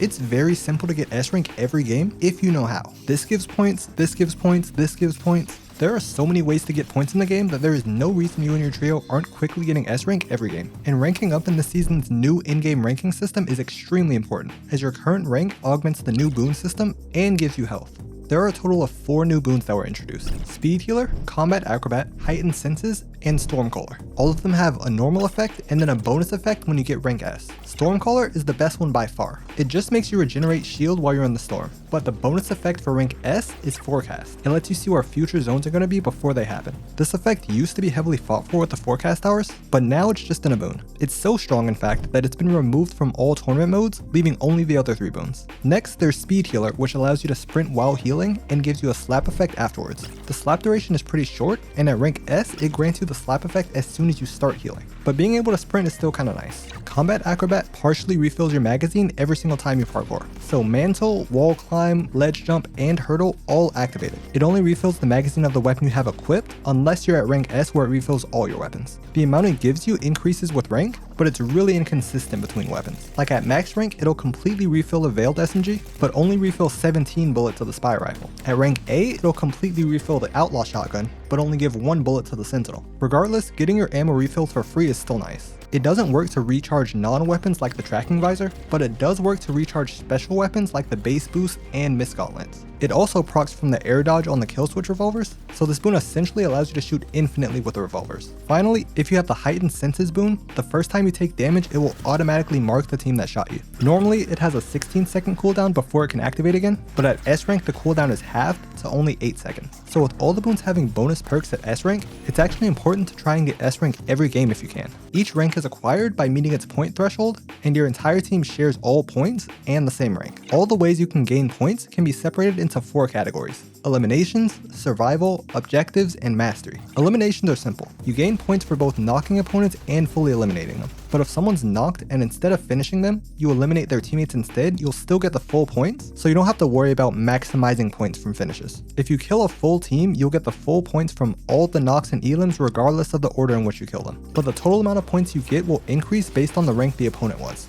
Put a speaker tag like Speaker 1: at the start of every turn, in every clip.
Speaker 1: It's very simple to get S rank every game if you know how. This gives points, this gives points, this gives points. There are so many ways to get points in the game that there is no reason you and your trio aren't quickly getting S rank every game. And ranking up in the season's new in-game ranking system is extremely important, as your current rank augments the new boon system and gives you health. There are a total of 4 new boons that were introduced: Speed Healer, Combat Acrobat, Heightened Senses, and Stormcaller. All of them have a normal effect and then a bonus effect when you get rank S. Stormcaller is the best one by far. It just makes you regenerate shield while you're in the storm, but the bonus effect for rank S is Forecast. It lets you see where future zones are going to be before they happen. This effect used to be heavily fought for with the Forecast Towers, but now it's just in a boon. It's so strong in fact that it's been removed from all tournament modes, leaving only the other 3 boons. Next there's Speed Healer, which allows you to sprint while healing and gives you a slap effect afterwards. The slap duration is pretty short, and at rank S it grants you the slap effect as soon as you start healing, but being able to sprint is still kinda nice. Combat Acrobat partially refills your magazine every single time you parkour, so mantle, wall climb, ledge jump, and hurdle all activated. It only refills the magazine of the weapon you have equipped unless you're at rank S, where it refills all your weapons. The amount it gives you increases with rank, but it's really inconsistent between weapons. Like at max rank, it'll completely refill a veiled SMG, but only refill 17 bullets of the spy rifle. At rank A, it'll completely refill the outlaw shotgun, but only give 1 bullet to the sentinel. Regardless, getting your ammo refills for free is still nice. It doesn't work to recharge non-weapons like the tracking visor, but it does work to recharge special weapons like the base boost and mist gauntlets. It also procs from the air dodge on the kill switch revolvers, so this boon essentially allows you to shoot infinitely with the revolvers. Finally, if you have the Heightened Senses boon, the first time you take damage, it will automatically mark the team that shot you. Normally, it has a 16-second cooldown before it can activate again, but at S rank the cooldown is halved to only 8 seconds. So with all the boons having bonus perks at S rank, it's actually important to try and get S rank every game if you can. Each rank is acquired by meeting its point threshold, and your entire team shares all points and the same rank. All the ways you can gain points can be separated into 4 categories: Eliminations, Survival, Objectives, and Mastery. Eliminations are simple. You gain points for both knocking opponents and fully eliminating them. But if someone's knocked and instead of finishing them, you eliminate their teammates instead, you'll still get the full points, so you don't have to worry about maximizing points from finishes. If you kill a full team, you'll get the full points from all the knocks and elims regardless of the order in which you kill them. But the total amount of points you get will increase based on the rank the opponent was.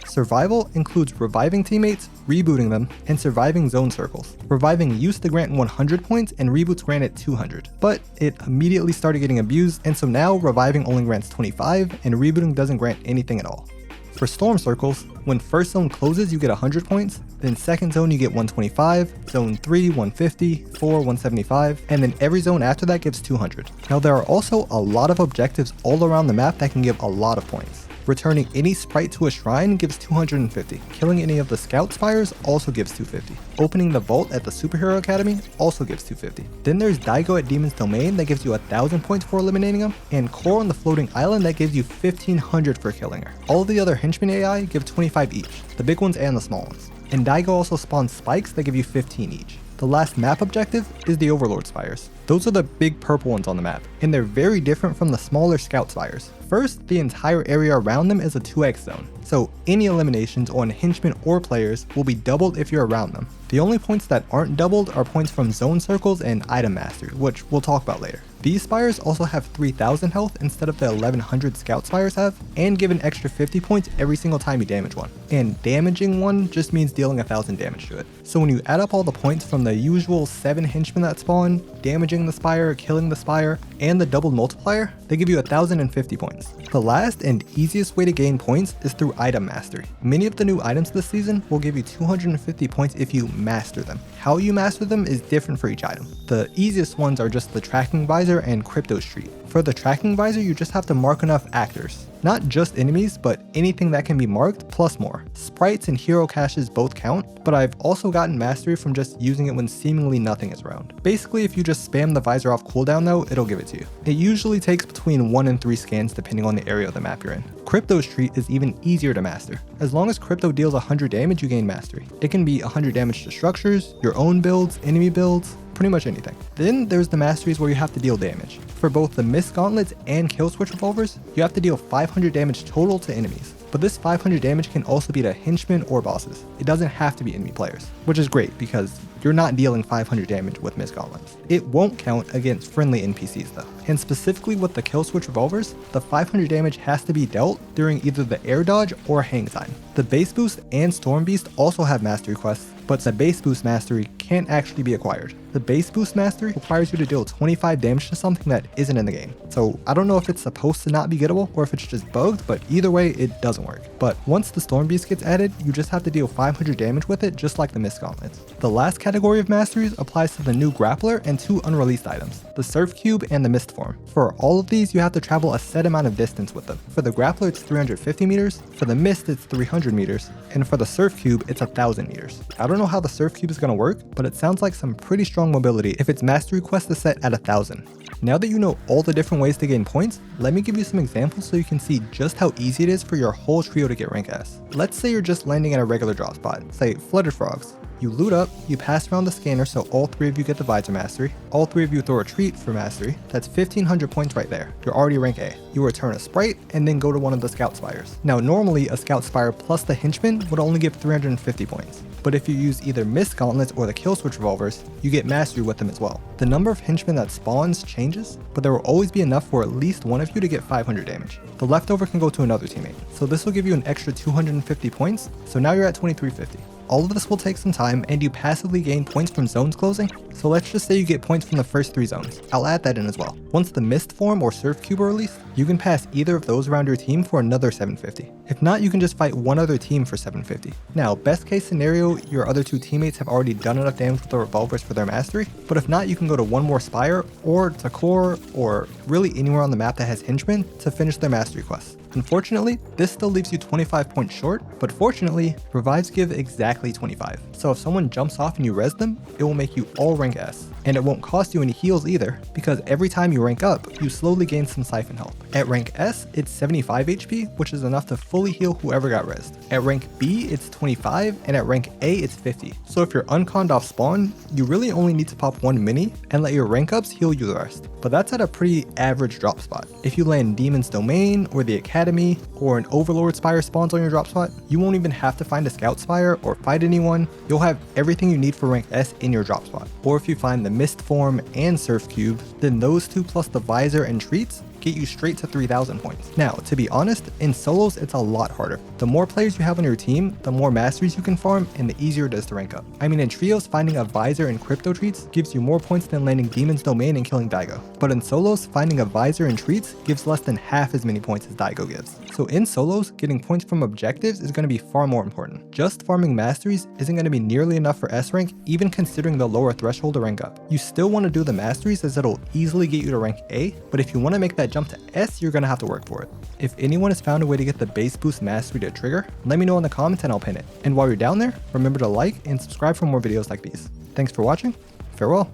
Speaker 1: Survival includes reviving teammates, rebooting them, and surviving zone circles. Reviving used to grant 100 points and reboots granted 200, but it immediately started getting abused, and so now reviving only grants 25 and rebooting doesn't grant anything at all. For storm circles, when first zone closes you get 100 points, then second zone you get 125, zone 3 150, 4 175, and then every zone after that gives 200. Now there are also a lot of objectives all around the map that can give a lot of points. Returning any sprite to a shrine gives 250. Killing any of the scout spires also gives 250. Opening the vault at the superhero academy also gives 250. Then there's Daigo at Demon's Domain that gives you 1000 points for eliminating him, and Core on the floating island that gives you 1500 for killing her. All of the other henchmen AI give 25 each, the big ones and the small ones. And Daigo also spawns spikes that give you 15 each. The last map objective is the Overlord Spires. Those are the big purple ones on the map, and they're very different from the smaller Scout Spires. First, the entire area around them is a 2x zone, so any eliminations on henchmen or players will be doubled if you're around them. The only points that aren't doubled are points from zone circles and item mastery, which we'll talk about later. These spires also have 3000 health instead of the 1100 scout spires have, and give an extra 50 points every single time you damage one. And damaging one just means dealing 1000 damage to it. So when you add up all the points from the usual 7 henchmen that spawn, damaging the spire, killing the spire, and the doubled multiplier, they give you 1050 points. The last and easiest way to gain points is through item mastery. Many of the new items this season will give you 250 points if you master them. How you master them is different for each item. The easiest ones are just the tracking visor and crypto street. For the tracking visor, you just have to mark enough actors. Not just enemies, but anything that can be marked plus more. Sprites and hero caches both count, but I've also gotten mastery from just using it when seemingly nothing is around. Basically, if you just spam the visor off cooldown though, it'll give it to you. It usually takes between 1 and 3 scans depending on the area of the map you're in. Crypto street is even easier to master. As long as crypto deals 100 damage, you gain mastery. It can be 100 damage to structures, your own builds, enemy builds, pretty much anything. Then there's the masteries where you have to deal damage. For both the mist gauntlets and kill switch revolvers, you have to deal 500 damage total to enemies. But this 500 damage can also be to henchmen or bosses. It doesn't have to be enemy players, which is great because you're not dealing 500 damage with mist gauntlets. It won't count against friendly NPCs though. And specifically with the kill switch revolvers, the 500 damage has to be dealt during either the air dodge or hang time. The base boost and storm beast also have mastery quests, but the base boost mastery can't actually be acquired. The base boost mastery requires you to deal 25 damage to something that isn't in the game. So I don't know if it's supposed to not be gettable or if it's just bugged, but either way it doesn't work. But once the storm beast gets added, you just have to deal 500 damage with it, just like the mist gauntlets. The last category of masteries applies to the new grappler and 2 unreleased items, the surf cube and the mist form. For all of these, you have to travel a set amount of distance with them. For the grappler, it's 350 meters, for the mist, it's 300 meters, and for the surf cube, it's 1,000 meters. I don't know how the surf cube is going to work, but it sounds like some pretty strong mobility if its mastery quest is set at 1,000. Now that you know all the different ways to gain points, let me give you some examples so you can see just how easy it is for your whole trio to get rank S. Let's say you're just landing in a regular drop spot, say Flooded Frogs. You loot up, you pass around the scanner so all 3 of you get the visor mastery, all 3 of you throw a treat for mastery, that's 1,500 points right there. You're already rank A. You return a sprite and then go to one of the scout spires. Now normally a scout spire plus the henchman would only give 350 points. But if you use either mist gauntlets or the kill switch revolvers, you get mastery with them as well. The number of henchmen that spawns changes, but there will always be enough for at least one of you to get 500 damage. The leftover can go to another teammate, so this will give you an extra 250 points, so now you're at 2350. All of this will take some time and you passively gain points from zones closing, so let's just say you get points from the first 3 zones. I'll add that in as well. Once the mist form or surf cube are released, you can pass either of those around your team for another 750. If not, you can just fight one other team for 750. Now, best case scenario, your other 2 teammates have already done enough damage with the revolvers for their mastery, but if not, you can go to one more spire or to core or really anywhere on the map that has henchmen to finish their mastery quests. Unfortunately, this still leaves you 25 points short, but fortunately, revives give exactly 25. So if someone jumps off and you res them, it will make you all rank S. And it won't cost you any heals either, because every time you rank up, you slowly gain some siphon health. At rank S, it's 75 HP, which is enough to fully heal whoever got rezzed. At rank B, it's 25, and at rank A, it's 50. So if you're unconned off spawn, you really only need to pop 1 mini and let your rank ups heal you the rest. But that's at a pretty average drop spot. If you land Demon's Domain or the Academy or an Overlord Spire spawns on your drop spot, you won't even have to find a Scout Spire or fight anyone. You'll have everything you need for rank S in your drop spot. Or if you find the Mist Form and Surf Cube, then those 2 plus the Visor and Treats get you straight to 3,000 points. Now, to be honest, in solos, it's a lot harder. The more players you have on your team, the more masteries you can farm, and the easier it is to rank up. I mean, in trios, finding a Visor and Crypto Treats gives you more points than landing Demon's Domain and killing Daigo. But in solos, finding a Visor and Treats gives less than half as many points as Daigo gives. So in solos, getting points from objectives is going to be far more important. Just farming masteries isn't going to be nearly enough for S rank, even considering the lower threshold to rank up. You still want to do the masteries as it'll easily get you to rank A, but if you want to make that jump to S, you're going to have to work for it. If anyone has found a way to get the base boost mastery to trigger, let me know in the comments and I'll pin it. And while you're down there, remember to like and subscribe for more videos like these. Thanks for watching. Farewell.